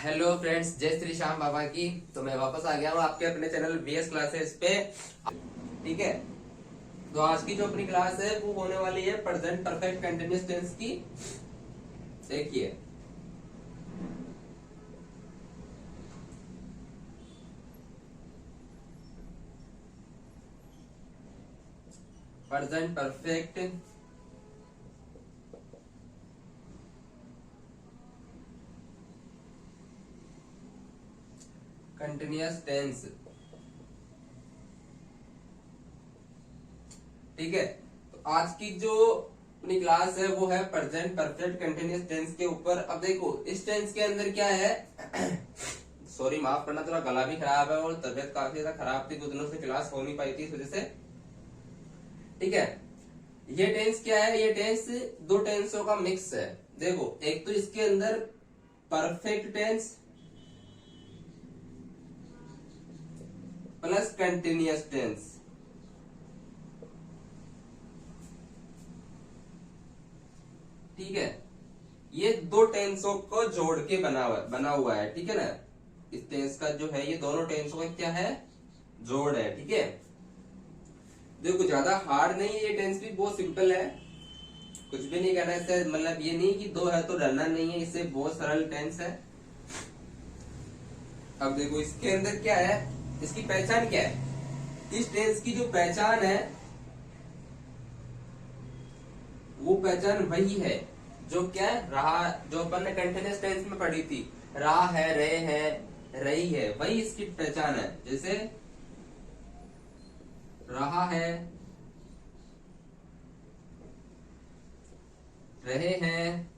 Hello friends, जय श्री श्याम बाबा की। तो मैं वापस आ गया हूँ आपके अपने चैनल VS क्लासेस पे। ठीक है, तो आज की जो अपनी क्लास है वो होने वाली है प्रेजेंट परफेक्ट कंटिन्यूअस टेंस की। देखिए, प्रेजेंट परफेक्ट कंटिन्यूअस टेंस। ठीक है, तो आज की जो अपनी क्लास है वो है प्रेजेंट परफेक्ट कंटिन्यूअस टेंस के ऊपर। अब देखो, इस टेंस के अंदर क्या है सॉरी, माफ करना, थोड़ा गला भी खराब है और तबीयत काफी ज्यादा खराब थी, 2 दिनों से क्लास हो नहीं पाई थी इस वजह से। ठीक है, ये टेंस क्या है? ये टेंस दो टेंसों का मिक्स है। देखो, एक तो इसके अंदर perfect tense plus continuous tense. ठीक है, ये दो टेंसों को जोड़ के बना हुआ है। ठीक है ना, इस टेंस का जो है, ये दोनों टेंसों का क्या है? जोड़ है। ठीक है, देखो ज्यादा हार्ड नहीं है, ये टेंस भी बहुत सिंपल है, कुछ भी नहीं करना इससे। मतलब ये नहीं कि दो है तो डरना नहीं है, इससे बहुत सरल टेंस है। अब देखो, इसके अंदर क्या है, इसकी पहचान क्या है? इस टेंस की जो पहचान है वो पहचान वही है जो क्या है, रहा, जो अपन ने कंटिन्यूअस टेंस में पढ़ी थी, रहा है, रहे हैं, रही है, वही इसकी पहचान है। जैसे रहा है, रहे हैं,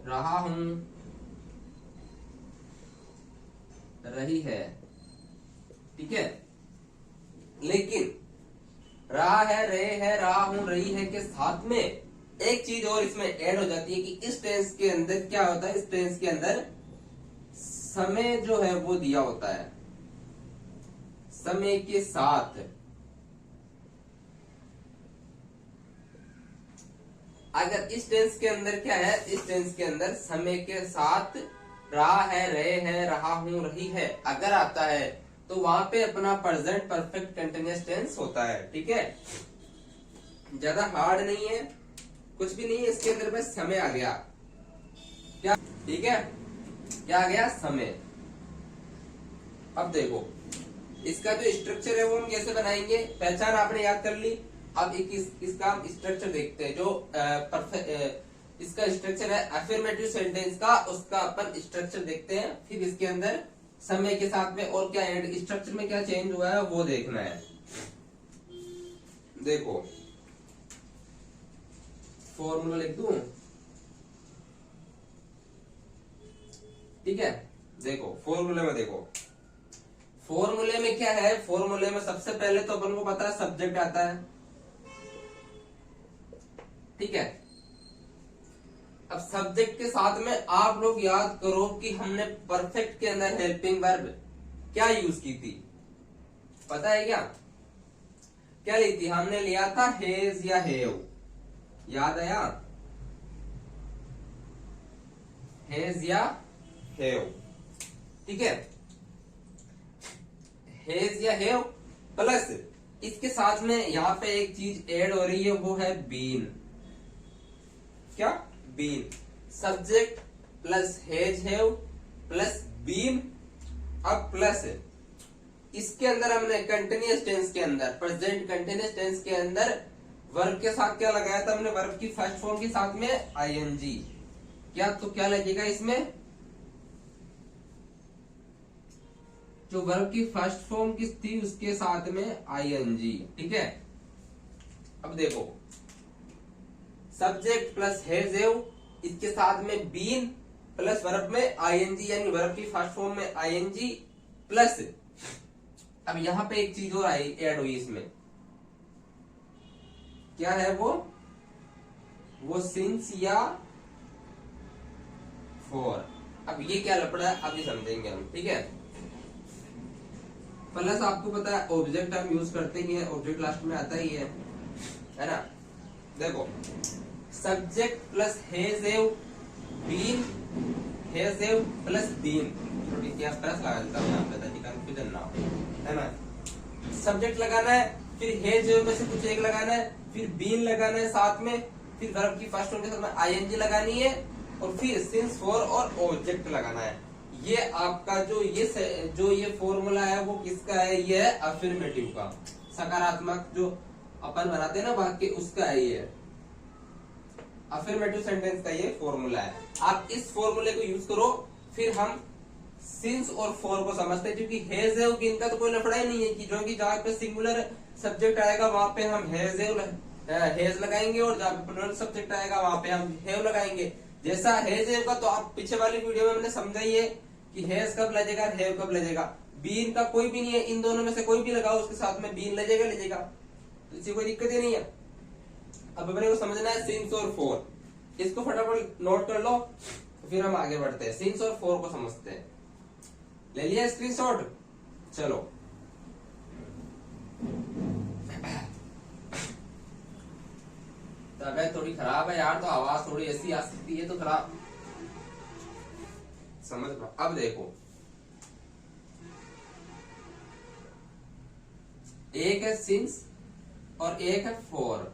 रहा हूं, रही है। ठीक है, लेकिन रहा है, रहे हैं, रहा हूं, रही है के साथ में एक चीज और इसमें ऐड हो जाती है कि इस टेंस के अंदर क्या होता है, इस टेंस के अंदर समय जो है वो दिया होता है, समय के साथ। अगर इस टेंस के अंदर क्या है, इस टेंस के अंदर समय के साथ रहा है, रहे हैं, रहा हूं, रही है अगर आता है तो वहां पे अपना प्रेजेंट परफेक्ट कंटिन्यूअस टेंस होता है। ठीक है, ज्यादा हार्ड नहीं है, कुछ भी नहीं है, इसके अंदर बस समय आ गया। क्या? ठीक है, क्या आ गया? समय। अब देखो, इसका जो स्ट्रक्चर है वो हम कैसे बनाएंगे? पहचान आपने याद कर ली। अब इसका स्ट्रक्चर देखते हैं। जो इसका स्ट्रक्चर है अफर्मेटिव सेंटेंस का, उसका अपन स्ट्रक्चर देखते हैं, फिर इसके अंदर समय के साथ में और क्या ऐड, स्ट्रक्चर में क्या चेंज हुआ है वो देखना है। देखो, फॉर्मूला लिख दूं। ठीक है, देखो फॉर्मूले में, देखो फॉर्मूले में क्या है, फॉर्मूले में सबसे पहले तो अपन को पता है सब्जेक्ट आता है। ठीक है, अब सब्जेक्ट के साथ में आप लोग याद करो कि हमने परफेक्ट के अंदर हेल्पिंग वर्ब क्या यूज की थी, पता है क्या? क्या ली थी? हमने लिया था हेज या हेव, याद आया? हेज या हेव। ठीक है, हेज या हेव प्लस इसके साथ में यहाँ पे एक चीज ऐड हो रही है, वो है बीन। क्या? Been. Subject plus has have plus been. अब प्लस इसके अंदर हमने कंटिन्यूअस टेंस के अंदर, प्रेजेंट कंटिन्यूअस टेंस के अंदर वर्ब के साथ क्या लगाया था हमने? वर्ब की फर्स्ट फॉर्म के साथ में आईएनजी। क्या? तो क्या लगेगा इसमें? जो वर्ब की फर्स्ट फॉर्म की थी उसके साथ में आईएनजी। ठीक है, अब देखो, सब्जेक्ट प्लस हेज हेव, इसके साथ में बीन प्लस वर्ब में आईएनजी, यानी वर्ब की फर्स्ट फॉर्म में आईएनजी प्लस, अब यहां पे एक चीज और आई, ऐड हुई इसमें। क्या है वो सिंस या फॉर। अब ये क्या लपड़ा है, अभी समझेंगे हम। ठीक है, प्लस आपको पता है ऑब्जेक्ट हम यूज करते ही है, ऑब्जेक्ट लास्ट में आता ही है ना? देखो, subject plus has have been has have plus been, थोड़ी क्या प्लस लगा देता हूं यहाँ पे ताकि कंफ्यूजन ना हो, है ना। सब्जेक्ट लगाना है, फिर हैज हैव में से कुछ एक लगाना है, फिर बीन लगाना है साथ में, फिर वर्ब की फर्स्ट फॉर्म के साथ में आईएनजी लगानी है, और फिर सिंस फॉर और ऑब्जेक्ट लगाना है। ये आपका जो ये फॉर्मूला है वो किसका है, ये है अफर्मेटिव का, सकारात्मक जो अपन बनाते हैं ना वाक्य, उसका है ये अफर्मेटिव सेंटेंस का ये फॉर्मूला है। आप इस फॉर्मूले को यूज करो, फिर हम सिंस और फॉर को समझते हैं, क्योंकि हैज हैव बीन का तो कोई लफड़ा ही नहीं है, कि जो कि जहाँ पे सिंगुलर सब्जेक्ट आएगा वहां पे हम हैज लगाएंगे, और जहाँ पे प्लूरल सब्जेक्ट आएगा वहां पे हम हैव लगाएंगे। जैसा हैज हैव का तो आप पीछे वाली वीडियो में मैंने समझा ही है कि हैज कब लगेगा, हैव कब लगेगा। बीन का कोई भी नहीं है, इन दोनों में से कोई भी लगाओ उसके साथ में बीन लगेगा, तो इसी कोई दिक्कत ही नहीं है। अब अपने को समझना है सिंस और फॉर, इसको फटाफट नोट कर लो, फिर हम आगे बढ़ते हैं, सिंस और फॉर को समझते हैं। ले लिया स्क्रीनशॉट, चलो। तबीयत थोड़ी खराब है यार, तो आवाज थोड़ी ऐसी आ सकती है, तो खराब समझ लो। अब देखो, एक है सिंस और एक है फॉर।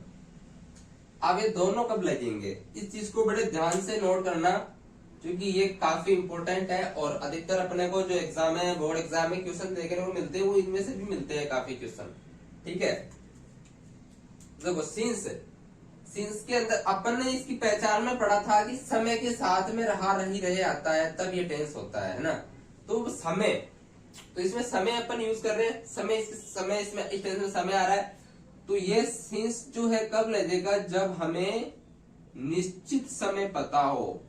अब ये दोनों कब लगेंगे, इस चीज को बड़े ध्यान से नोट करना, क्योंकि ये काफी इंपॉर्टेंट है, और अधिकतर अपने को जो एग्जाम है, बोर्ड एग्जाम में क्वेश्चन देखने को मिलते हैं, वो इनमें से भी मिलते हैं काफी क्वेश्चन, ठीक है। देखो सिंस के अंदर अपन ने इसकी पहचान में पढ़ा था कि समय के साथ में रहा रही रहे आता है, तब ये टेंस होता है ना। तो समय, तो इसमें समय अपन यूज कर रहे हैं, समय इसमें इस टेंस में समय आ रहा है, तो ये सिंस जो है कब लगेगा, जब हमें निश्चित समय पता हो।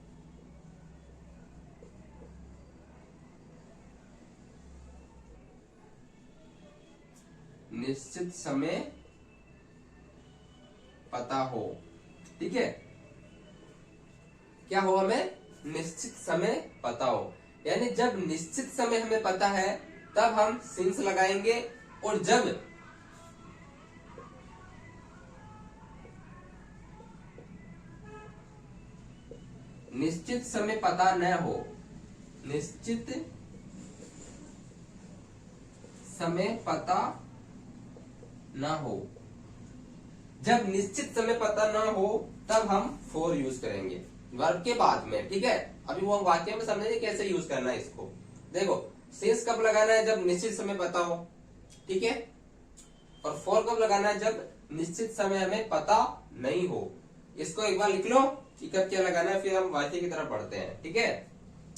निश्चित समय पता हो, ठीक है। क्या हो, हमें निश्चित समय पता हो, यानी जब निश्चित समय हमें पता है तब हम सिंस लगाएंगे, और जब निश्चित समय पता न हो, निश्चित समय पता ना हो, जब निश्चित समय पता ना हो तब हम फॉर यूज करेंगे वर्ब के बाद में, ठीक है। अभी वो वाक्य में समझेंगे कैसे यूज करना है इसको। देखो सिंस कब लगाना है, जब निश्चित समय पता हो, ठीक है, और फॉर कब लगाना है, जब निश्चित समय हमें पता नहीं हो। इसको एक बार लिख लो कि कब क्या लगाना है, फिर हम वाक्य की तरफ बढ़ते हैं, ठीक है।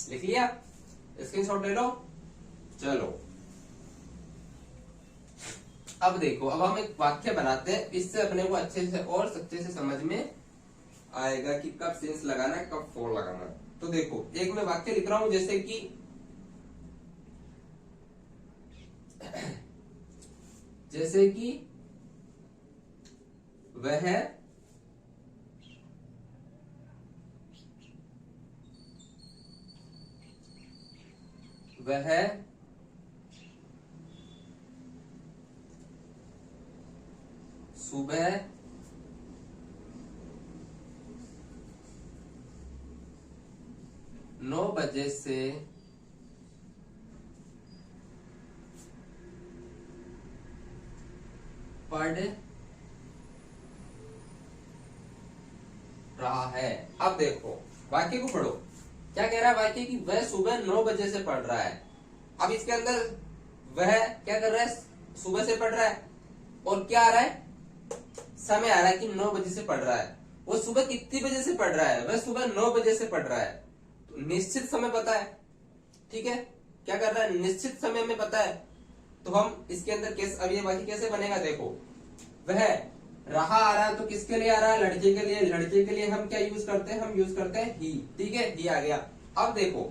लिख लिया, स्क्रीनशॉट ले लो, चलो। अब देखो, अब हम एक वाक्य बनाते हैं, इससे अपने को अच्छे से और सच्चे से समझ में आएगा कि कब सिंस लगाना है, कब फॉर लगाना है। तो देखो, एक मैं वाक्य लिख रहा हूं, जैसे कि वह सुबह 9 बजे से पढ़ रहा है। अब देखो वाक्य को पढ़ो, क्या कह रहा है वाक्य कि वह सुबह 9 बजे से पढ़ रहा है। अब इसके अंदर वह क्या कर रहा है, सुबह से पढ़ रहा है, और क्या आ रहा है, समय आ रहा है कि 9 बजे से पढ़ रहा है। वो सुबह कितनी बजे से पढ़ रहा है, वह सुबह 9 बजे से पढ़ रहा है। तो निश्चित समय पता है, ठीक है, क्या कर रहा है, निश्चित समय में पता है। तो हम इसके अंदर कैसे, अब ये वाक्य कैसे बनेगा, देखो वह रहा आ रहा है, तो किसके लिए आ रहा है, लड़के के लिए। लड़के के लिए हम क्या यूज करते हैं, हम यूज करते हैं ही, ठीक है, ही आ गया। अब देखो,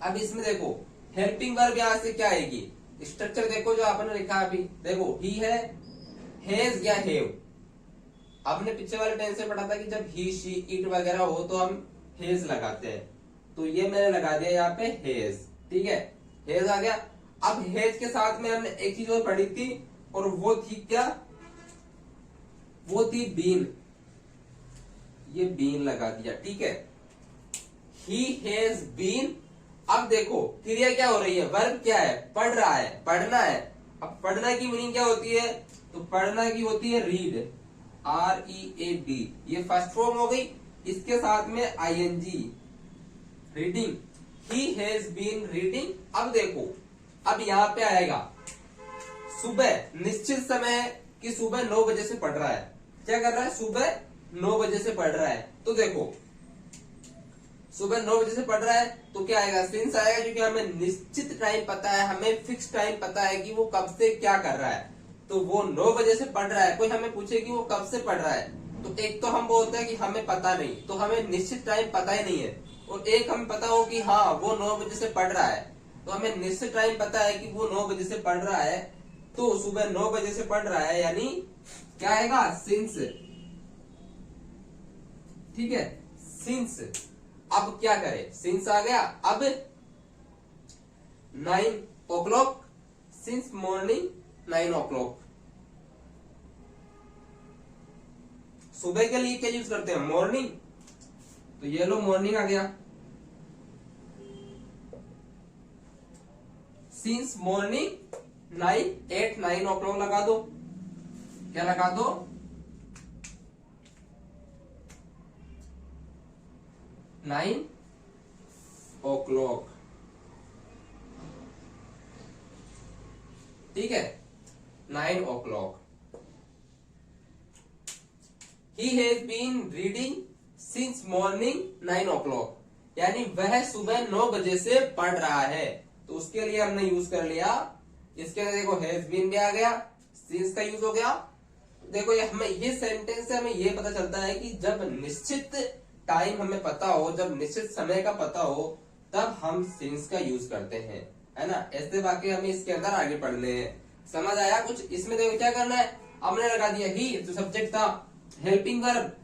अब इसमें देखो हेल्पिंग वर्ब यहां से क्या आएगी, स्ट्रक्चर देखो जो आपने लिखा अभी, देखो ही है, हैज या हैव। आपने पीछे वाले टेंस में पढ़ा था कि जब ही शी इट वगैरह हो तो हम हैज लगाते हैं, तो ये मैंने लगा दिया यहाँ पे हैज, ठीक है, हैज आ गया। अब हैज के साथ में हमने एक चीज और पढ़ी थी, और वो थी क्या, वो थी बीन। ये बीन लगा दिया, ठीक है। ही हैज बीन, अब देखो क्रिया क्या हो रही है, वर्ब क्या है, पढ़ रहा है, पढ़ना है। अब पढ़ना की मीनिंग क्या होती है, तो पढ़ना की होती है रीड, READ, ये फर्स्ट फॉर्म हो गई। इसके साथ में ING, reading, he has been reading. अब देखो, अब यहाँ पे आएगा सुबह, निश्चित समय कि सुबह 9 बजे से पढ़ रहा है। क्या कर रहा है, सुबह 9 बजे से पढ़ रहा है। तो देखो सुबह 9 बजे से पढ़ रहा है तो क्या आएगा, सिंस आएगा, क्योंकि हमें निश्चित टाइम पता है, हमें फिक्स टाइम पता है कि वो कब से क्या कर रहा है। तो वो 9 बजे से पढ़ रहा है। कोई हमें पूछे कि वो कब से पढ़ रहा है, तो एक तो हम बोलते हैं कि हमें पता नहीं, तो हमें निश्चित टाइम पता ही नहीं है। और एक हमें पता हो कि हाँ वो 9 बजे से पढ़ रहा है, तो हमें निश्चित टाइम पता है कि वो 9 बजे से पढ़ रहा है। तो सुबह 9 बजे से पढ़ रहा है, यानी क्या आएगा, सिंस, ठीक है, सिंस। अब क्या करें, सिंस आ गया। अब 9 o'clock, सिंस मॉर्निंग 9 o'clock। सुबह के लिए क्या यूज करते हैं, मॉर्निंग, तो ये लो मॉर्निंग आ गया। सिंस मॉर्निंग 9 o'clock लगा दो, क्या लगा दो, 9 o'clock, ठीक है, 9 o'clock। He has been reading since morning 9 o'clock, यानी वह सुबह 9 बजे से पढ़ रहा है। तो उसके लिए हमने यूज कर लिया, इसके अंदर देखो हैज बीन भी आ गया, सिंस का यूज हो गया। देखो ये हमें, ये सेंटेंस से हमें ये पता चलता है कि जब निश्चित टाइम हमें पता हो, जब निश्चित समय का पता हो, तब हम सिंस का यूज करते हैं, है ना। ऐसे वाक्य हमें इसके अंदर आगे पढ़ने हैं। समझ आया कुछ। इसमें देखो क्या करना है, हमने लगा दिया ही, जो सब्जेक्ट था, हेल्पिंग वर्ब,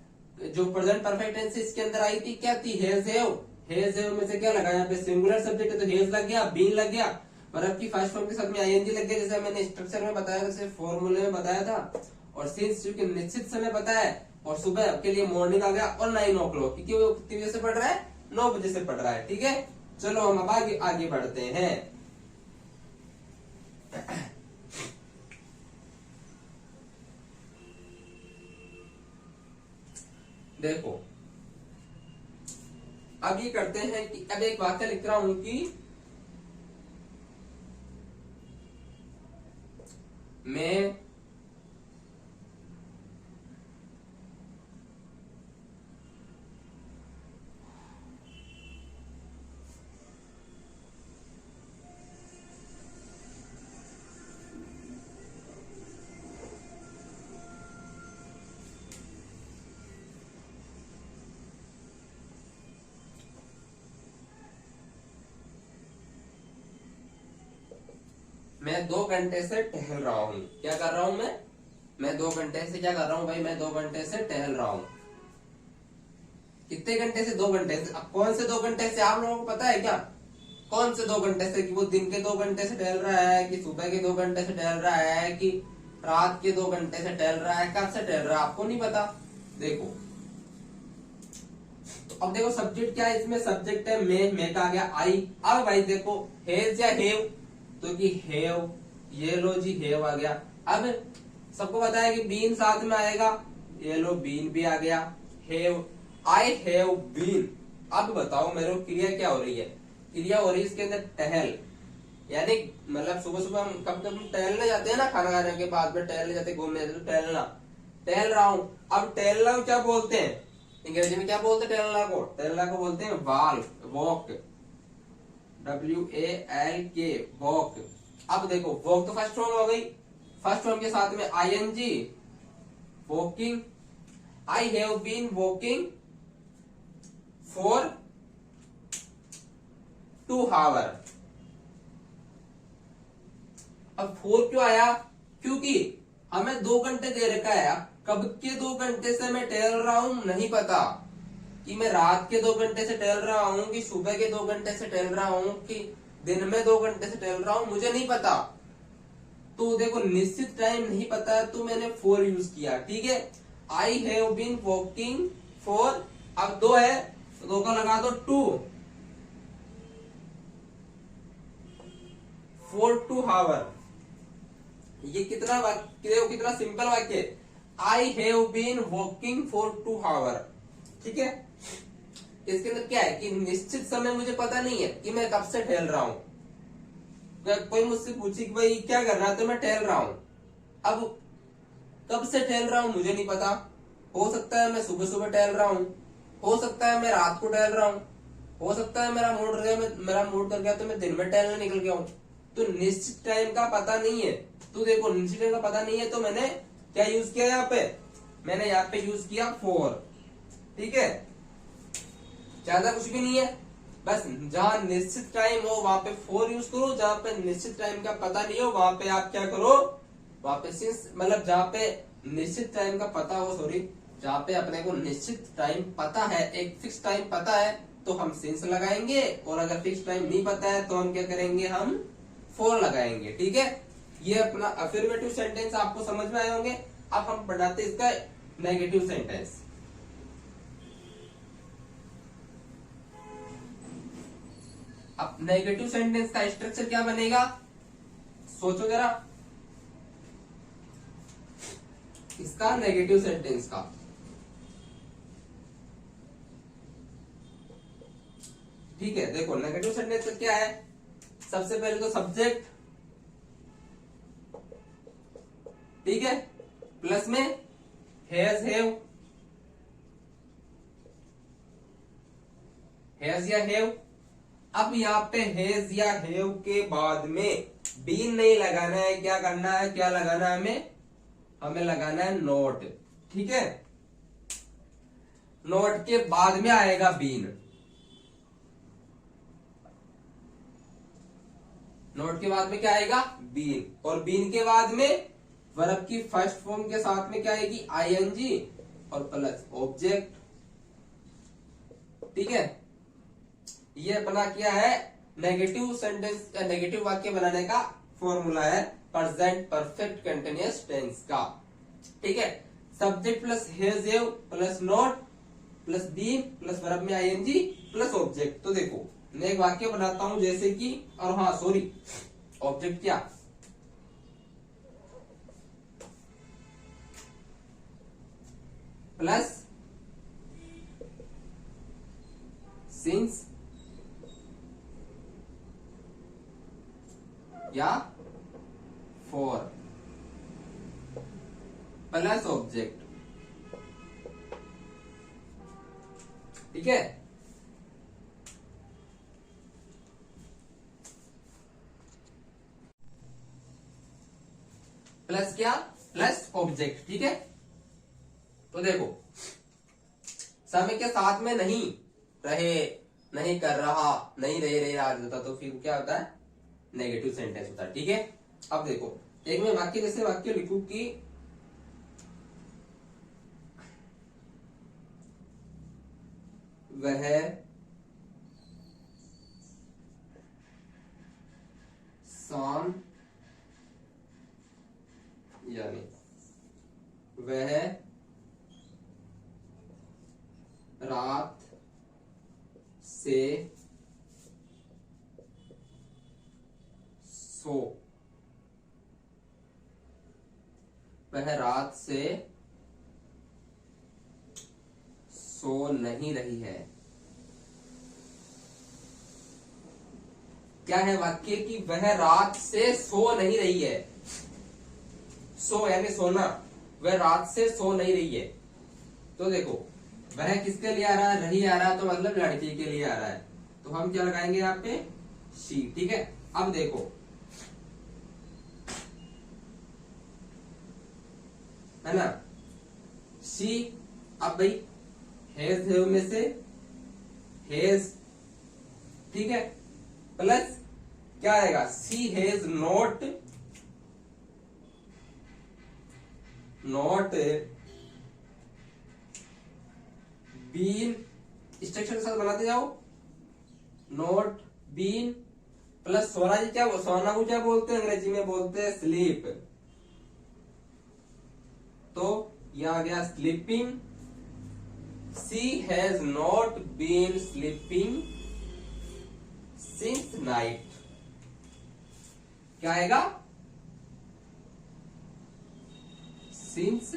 जो प्रेजेंट परफेक्ट टेंस इसके अंदर आई थी, क्या थी, हैज हैव। हैज हैव में से क्या लगा, यहाँ पे सिंगुलर सब्जेक्ट है तो हैज लग गया, बीन लग गया, वर्ब की फर्स्ट फॉर्म के साथ में ING लग गया, जैसे मैंने स्ट्रक्चर में बताया, जैसे फॉर्मूले में बताया था। और सिंस क्योंकि निश्चित समय पता है, और सुबह के लिए मॉर्निंग आ गया, और 9 o'clock क्योंकि वो कितनी बजे से पढ़ रहा है, 9 बजे से पढ़ रहा है, ठीक है। चलो हम अब आगे बढ़ते हैं। देखो अब ये करते हैं कि अब एक वाक्य लिख रहा हूं कि मैं मैं 2 घंटे से टहल रहा हूँ। क्या कर रहा हूँ मैं 2 घंटे से क्या कर रहा हूँ भाई, मैं 2 घंटे से टहल रहा हूँ। कितने घंटे से, 2 घंटे से। अब कौन से 2 घंटे से, आप लोगों को पता है क्या, कौन से 2 घंटे से, कि वो दिन के 2 घंटे से टहल रहा है, कि सुबह के 2 घंटे से टहल रहा है, कि रात के 2 घंटे से टहल रहा है, कब से टहल रहा है, आपको नहीं पता। देखो तो अब देखो सब्जेक्ट क्या है, इसमें सब्जेक्ट है मैं का आ गया आई। अब भाई देखो हैज या हैव, तो कि हैव, ये लो जी हैव आ गया। अब सबको पता है कि बीन साथ में आएगा, ये लो बीन भी आ गया, हैव, आई हैव बीन। अब बताओ मेरे को क्रिया क्या हो रही है, क्रिया हो रही है इसके अंदर टहल, यानी मतलब सुबह सुबह हम कब कब टहलने जाते हैं ना, खाना खाने के बाद में टहलने जाते, घूमने जाते, तो टहलना, टहल रहा हूं। अब टहलना को क्या बोलते हैं, अंग्रेजी में क्या बोलते हैं टहलना को, टहलना को बोलते हैं वॉक, WALK, वॉक। अब देखो वॉक तो फर्स्ट फॉर्म हो गई, फर्स्ट फॉर्म के साथ में ING, walking, I have been walking for 2 hours। अब 4 क्यों आया, क्योंकि हमें 2 घंटे दे रखा है। अब कब के 2 घंटे से मैं टहल रहा हूं नहीं पता, कि मैं रात के 2 घंटे से टहल रहा हूं, कि सुबह के 2 घंटे से टहल रहा हूं, कि दिन में 2 घंटे से टहल रहा हूं, मुझे नहीं पता। तो देखो निश्चित टाइम नहीं पता, तो मैंने 4 यूज किया, ठीक है। आई हैव बीन वॉकिंग 4, अब 2 है तो 2 का लगा दो 2, 4 2 हावर। ये कितना वाक्य, कितना सिंपल वाक्य है। I have been walking for 2 hour. ठीक है, इसके अंदर क्या है कि निश्चित समय मुझे पता नहीं है कि मैं कब से टहल रहा हूं। कोई मुझसे पूछे कि भाई क्या कर रहा है, तो मैं टहल रहा हूं। अब कब से टहल रहा हूं मुझे नहीं पता। हो सकता है मैं सुबह सुबह टहल रहा हूं, हो सकता है मैं रात को टहल रहा हूं, हो सकता है मेरा मूड कर गया तो मैं दिन में टहलने निकल गया हूं। तो निश्चित टाइम का पता नहीं है। तो देखो निश्चित टाइम का पता नहीं है, तो मैंने क्या यूज किया यहाँ पे, मैंने यहाँ पे यूज किया 4। ठीक है, ज्यादा कुछ भी नहीं है, बस जहां निश्चित टाइम हो वहां पे 4 यूज करो, जहां पे निश्चित टाइम का पता नहीं हो वहां पे आप क्या करो, वहां पे सिंस, मतलब जहां पे निश्चित टाइम का पता हो, सॉरी, जहां पे अपने को निश्चित टाइम पता है, एक फिक्स टाइम पता है, तो हम सिंस लगाएंगे। और अगर फिक्स टाइम नहीं पता है तो हम क्या करेंगे, हम 4 लगाएंगे। ठीक है, ये अपना अफर्मेटिव सेंटेंस आपको समझ में आए होंगे। अब हम बढ़ाते इसका नेगेटिव सेंटेंस। अब नेगेटिव सेंटेंस का स्ट्रक्चर क्या बनेगा, सोचो जरा, इसका नेगेटिव सेंटेंस का। ठीक है, देखो नेगेटिव सेंटेंस का क्या है, सबसे पहले तो सब्जेक्ट, ठीक है, प्लस में हैज या हैव। अब यहाँ पे हैज या हैव के बाद में बीन नहीं लगाना है, क्या करना है, क्या लगाना है हमें लगाना है नोट। ठीक है, नोट के बाद में आएगा बीन, नोट के बाद में क्या आएगा, बीन। और बीन के बाद में वर्ब की फर्स्ट फॉर्म के साथ में क्या आएगी, आईएनजी और प्लस ऑब्जेक्ट। ठीक है, ये अपना क्या है, नेगेटिव सेंटेंस, नेगेटिव वाक्य बनाने का फॉर्मूला है प्रेजेंट परफेक्ट कंटिन्यूअस टेंस का। ठीक है, subject plus has have plus not plus been plus verb में आईएनजी प्लस ऑब्जेक्ट। तो देखो मैं एक वाक्य बनाता हूं, जैसे कि, और हाँ सॉरी, ऑब्जेक्ट क्या, प्लस सिंस या फॉर प्लस ऑब्जेक्ट। ठीक है, प्लस क्या, प्लस ऑब्जेक्ट। ठीक है, तो देखो समय के साथ में नहीं रहे, नहीं कर रहा, नहीं रहे आ जाता, तो फिर क्या होता है, नेगेटिव सेंटेंस होता है। ठीक है, अब देखो एक मैं वाक्य, जैसे वाक्य लिखूं कि वह शाम, यानी वह रात से वह रात से सो नहीं रही है। क्या है वाक्य कि वह रात से सो नहीं रही है, सो यानी सोना, वह रात से सो नहीं रही है। तो देखो वह किसके लिए आ रहा है, रही आ रहा है, तो मतलब लड़की के लिए आ रहा है, तो हम क्या लगाएंगे यहाँ पे, शी। ठीक है, अब देखो है ना, शी। अब भाई हैज हैव में से हैज, ठीक है, प्लस क्या आएगा, she has not been, structure के साथ बनाते जाओ, नॉट बीन प्लस सोना जी, क्या सोना को क्या बोलते हैं, अंग्रेजी में बोलते हैं स्लीप, तो यह आ गया sleeping she has not been sleeping since night. क्या आएगा? Since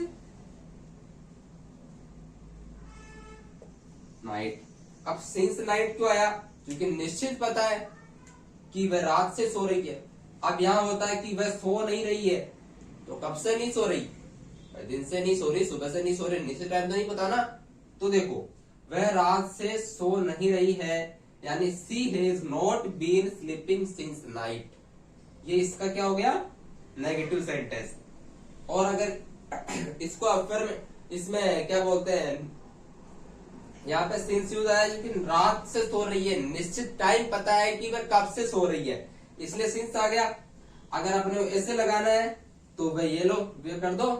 night. अब सिंस नाइट क्यों आया? क्योंकि निश्चित पता है कि वह रात से सो रही है। अब यहां होता है कि वह सो नहीं रही है, तो कब से नहीं सो रही? दिन से नहीं सो रही, सुबह से नहीं सो रही, निश्चित टाइम तो नहीं पता ना। तो देखो, वह रात से सो नहीं रही है, यानी she has not been sleeping since night. ये इसका क्या हो गया? Negative sentence. और अगर इसको अफर्म इसमें क्या बोलते हैं, यहाँ पे सिंस यूज आया, लेकिन रात से सो रही है, निश्चित टाइम पता है कि वह कब से सो रही है, इसलिए सिंस आ गया। अगर आपने ऐसे लगाना है तो वह ये लो, वे कर दो,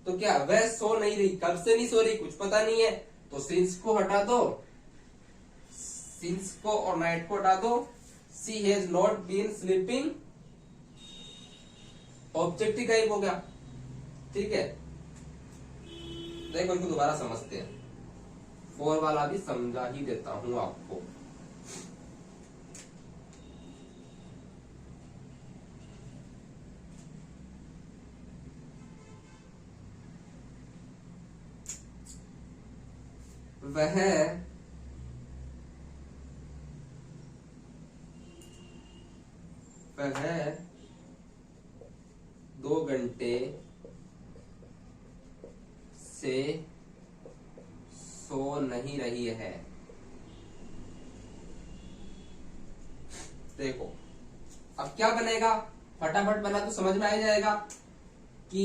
तो क्या वह सो नहीं रही, कब से नहीं सो रही कुछ पता नहीं है, तो सिंस को हटा दो, सिंस को और नाइट को हटा दो। She has not been sleeping, object ही गायब हो गया। ठीक है, देखो इनको दोबारा समझते हैं। फोर वाला भी समझा ही देता हूं आपको। वह 2 घंटे से सो नहीं रही है। देखो अब क्या बनेगा, फटाफट बना तो समझ में आ जाएगा कि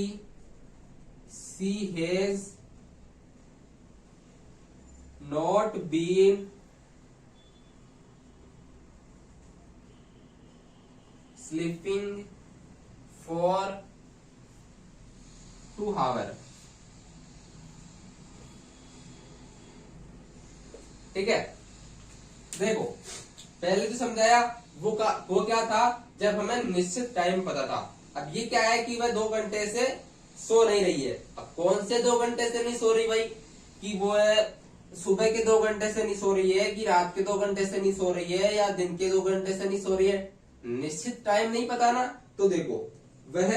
she has not been sleeping for 2 hour. ठीक है, देखो पहले जो समझाया वो क्या था, जब हमें निश्चित टाइम पता था। अब ये क्या है कि वह 2 घंटे से सो नहीं रही है। अब कौन से 2 घंटे से नहीं सो रही भाई, कि वो सुबह के 2 घंटे से नहीं सो रही है, कि रात के 2 घंटे से नहीं सो रही है, या दिन के 2 घंटे से नहीं सो रही है, निश्चित टाइम नहीं पता ना। तो देखो वह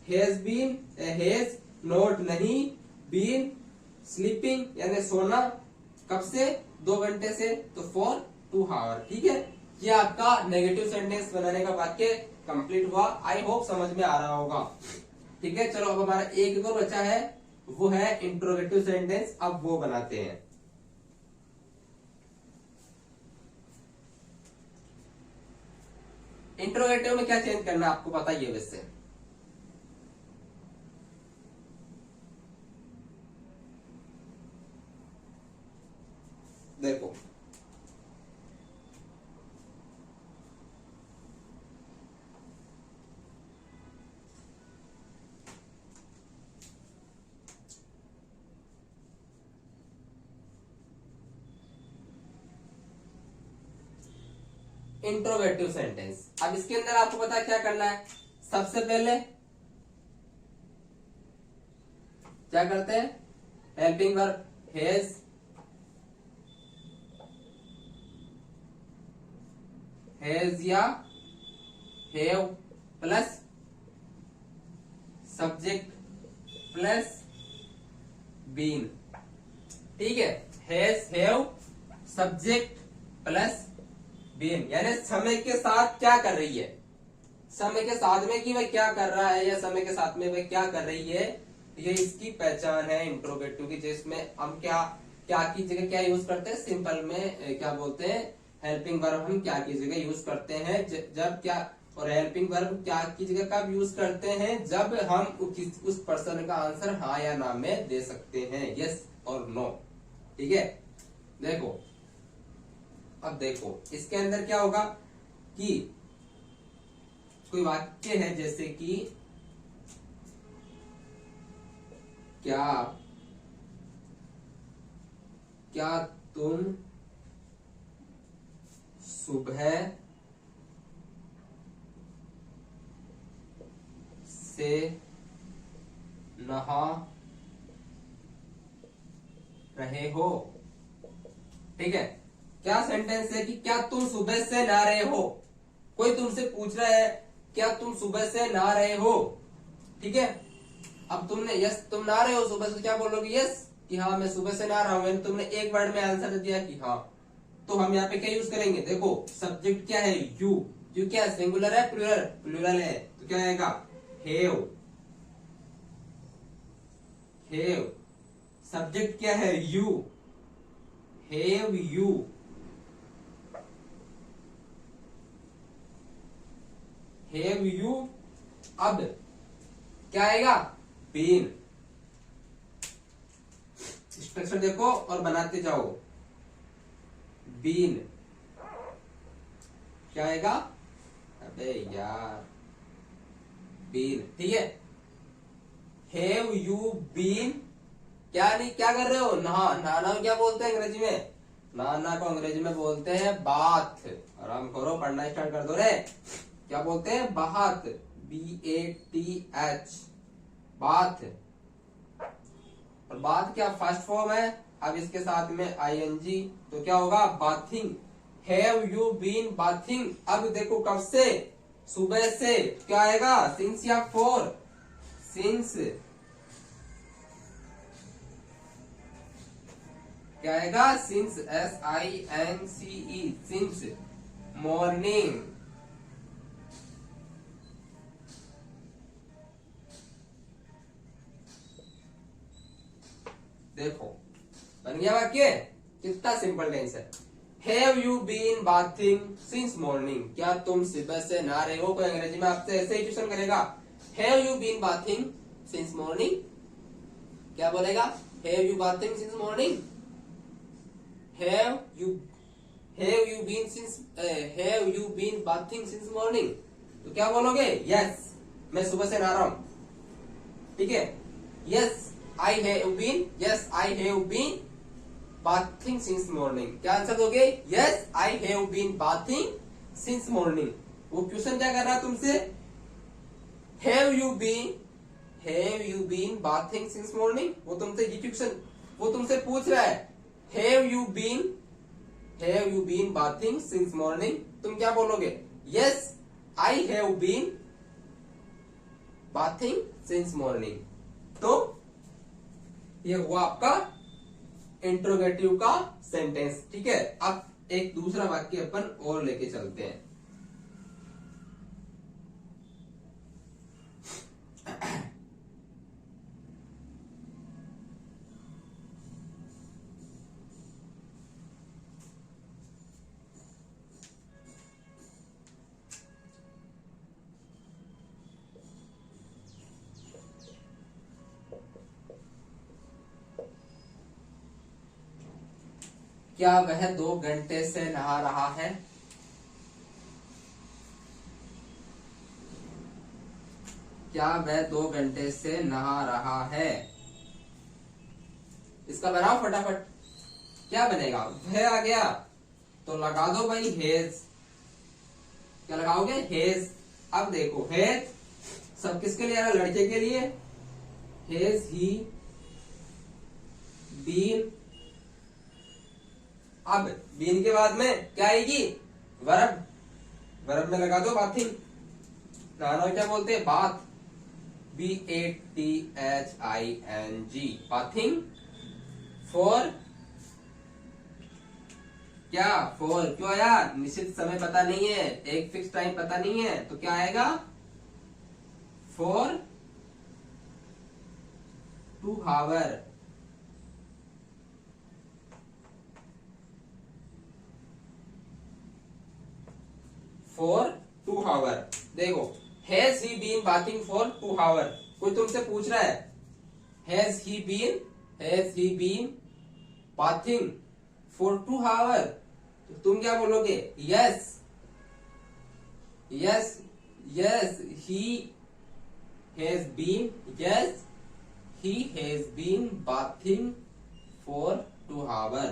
हैज नॉट नहीं बीन स्लीपिंग, यानी सोना कब से? 2 घंटे से, तो फॉर 2 आवर। ठीक है, ये आपका नेगेटिव सेंटेंस बनाने का वाक्य कंप्लीट हुआ। आई होप समझ में आ रहा होगा। ठीक है, चलो अब हमारा एक और बचा है, वो है इंट्रोगेटिव सेंटेंस। अब वो बनाते हैं। इंट्रोगेटिव में क्या चेंज करना है आपको पता ही है वैसे। देखो इंट्रोगेटिव सेंटेंस, अब इसके अंदर आपको पता है क्या करना है। सबसे पहले क्या करते हैं, हेल्पिंग वर्ब हैज या have plus subject plus been. ठीक है, has have subject plus been, यानी समय के साथ क्या कर रही है, समय के साथ में कि वह क्या कर रहा है, या समय के साथ में वह क्या कर रही है, ये इसकी पहचान है इंट्रोगेटिव की। जिसमें हम क्या क्या की जगह क्या यूज करते हैं, सिंपल में क्या बोलते हैं, हेल्पिंग वर्ब हम क्या की जगह यूज करते हैं, जब क्या, और हेल्पिंग वर्ब क्या की जगह कब यूज करते हैं, जब हम उस पर्सन का आंसर हाँ या ना में दे सकते हैं, यस और नो। ठीक है, देखो अब देखो इसके अंदर क्या होगा कि कोई वाक्य है, जैसे कि क्या तुम सुबह से नहा रहे हो। ठीक है, क्या सेंटेंस है कि क्या तुम सुबह से नहा रहे हो। कोई तुमसे पूछ रहा है क्या तुम सुबह से नहा रहे हो। ठीक है, अब तुमने यस तुम नहा रहे हो सुबह से, क्या बोलोगे यस कि हाँ मैं सुबह से नहा रहा हूं। तुमने एक वर्ड में आंसर दिया कि हाँ, तो हम यहाँ पे क्या यूज करेंगे, देखो सब्जेक्ट क्या है यू, यू क्या है सिंगुलर है प्लूरल, प्लूरल है तो क्या आएगा हैव, हैव। सब्जेक्ट क्या है you, have you, have you. अब क्या आएगा बीन। स्ट्रक्चर देखो और बनाते जाओ। बीन क्या आएगा, अबे यार बीन। ठीक है, हैव यू बीन, क्या नहीं क्या कर रहे हो, नहा, नहाना क्या बोलते हैं अंग्रेजी में, नहाना को अंग्रेजी में बोलते हैं बाथ। आराम करो, पढ़ना स्टार्ट कर दो रे। क्या बोलते हैं बाथ, BATH, बाथ। और बाथ क्या फर्स्ट फॉर्म है, अब इसके साथ में ING तो क्या होगा bathing. Have you been bathing. अब देखो कब से, सुबह से, क्या आएगा सिंस या फॉर, सिंस। क्या आएगा सिंस, SINCE, सिंस मॉर्निंग। देखो बन गया वाक्य, कितना सिंपल टेंस है। Have you been bathing since morning, क्या तुम सुबह से नहा रहे हो। कोई अंग्रेजी में आपसे ऐसे ही क्वेश्चन करेगा, have you been bathing since morning, क्या बोलेगा have you bathing since morning, have you been since, have you been bathing since morning, तो क्या बोलोगे यस मैं सुबह से नहा रहा हूं। ठीक है, yes I have been, yes I have been bathing since morning। क्या आंसर दोगे, yes I have been bathing since morning। वो क्वेश्चन क्या कर रहा है तुमसे, have you been bathing since morning। वो तुमसे ये क्वेश्चन वो तुमसे पूछ रहा है have you been bathing since morning। तुम क्या बोलोगे yes I have been bathing since morning। तो ये हुआ आपका इंट्रोगेटिव का सेंटेंस। ठीक है, अब एक दूसरा वाक्य अपन और लेके चलते हैं। क्या वह 2 घंटे से नहा रहा है। क्या वह 2 घंटे से नहा रहा है। इसका बनाओ फटाफट, क्या बनेगा, वह आ गया तो लगा दो भाई हेज। क्या लगाओगे हेज। अब देखो हेज सब किसके लिए आ रहा, लड़के के लिए। Has he been. अब बीन के बाद में क्या आएगी वर्ब, वर्ब में लगा दो बाथिंग। नहाना क्या बोलते हैं बाथ, BATHING, बाथिंग। फॉर क्या, फॉर क्यों आया, निश्चित समय पता नहीं है, एक फिक्स टाइम पता नहीं है, तो क्या आएगा फॉर 2 आवर। For 2 hour. देखो has he been bathing for 2 hour. कोई तुमसे पूछ रहा है has he been bathing for 2 hour, तो तुम क्या बोलोगे yes he has been bathing for 2 hour.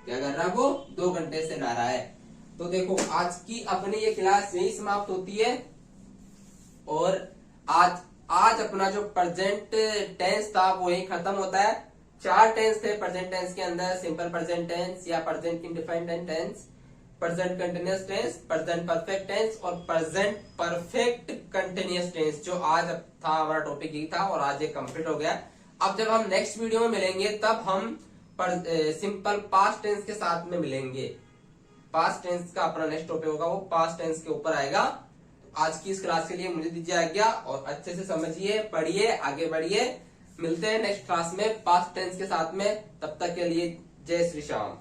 क्या कर रहा है वो, 2 घंटे से नहा रहा है। तो देखो आज की अपनी ये क्लास यही समाप्त होती है, और आज अपना जो प्रेजेंट टेंस था वो यही खत्म होता है। 4 टेंस थे प्रेजेंट टेंस के अंदर, सिंपल प्रेजेंट टेंस या present indefinite tense, present continuous tense, present perfect tense और प्रेजेंट परफेक्ट कंटिन्यूअस टेंस, जो आज था हमारा टॉपिक यही था और आज ये कंप्लीट हो गया। अब जब हम नेक्स्ट वीडियो में मिलेंगे तब हम सिंपल पास्ट टेंस के साथ में मिलेंगे। पास्ट टेंस का अपना नेक्स्ट टॉपिक होगा, वो पास्ट टेंस के ऊपर आएगा। आज की इस क्लास के लिए मुझे दीजिए आज्ञा और अच्छे से समझिए, पढ़िए, आगे बढ़िए। मिलते हैं नेक्स्ट क्लास में पास्ट टेंस के साथ में, तब तक के लिए जय श्री श्याम।